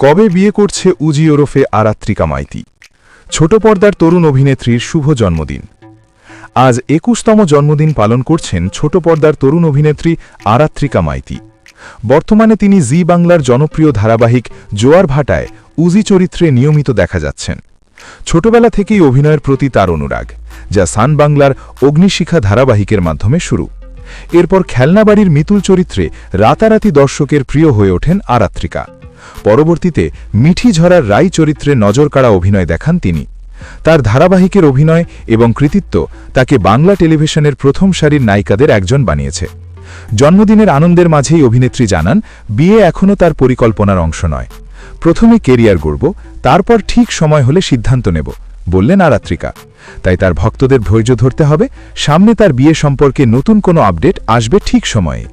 কবে বিয়ে করছে উজি ওরফে আরাত্রিকা মাইতি? ছোট পর্দার তরুণ অভিনেত্রীর শুভ জন্মদিন। আজ ২১তম জন্মদিন পালন করছেন ছোট পর্দার তরুণ অভিনেত্রী আরাত্রিকা মাইতি। বর্তমানে তিনি জি বাংলার জনপ্রিয় ধারাবাহিক জোয়ার ভাটায় উজি চরিত্রে নিয়মিত দেখা যাচ্ছেন। ছোটবেলা থেকেই অভিনয়ের প্রতি তার অনুরাগ, যা সান বাংলার অগ্নিশিখা ধারাবাহিকের মাধ্যমে শুরু। এরপর খেলনাবাড়ির মিতুল চরিত্রে রাতারাতি দর্শকের প্রিয় হয়ে ওঠেন আরাত্রিকা। পরবর্তীতে মিঠি ঝরার রাই চরিত্রে নজরকাড়া অভিনয় দেখান তিনি। তার ধারাবাহিকের অভিনয় এবং কৃতিত্ব তাকে বাংলা টেলিভিশনের প্রথম সারির নায়িকাদের একজন বানিয়েছে। জন্মদিনের আনন্দের মাঝেই অভিনেত্রী জানান, বিয়ে এখনও তার পরিকল্পনার অংশ নয়। প্রথমে কেরিয়ার গড়ব, তারপর ঠিক সময় হলে সিদ্ধান্ত নেব, বললেন আরাত্রিকা। তাই তার ভক্তদের ধৈর্য ধরতে হবে, সামনে তার বিয়ে সম্পর্কে নতুন কোনো আপডেট আসবে ঠিক সময়ে।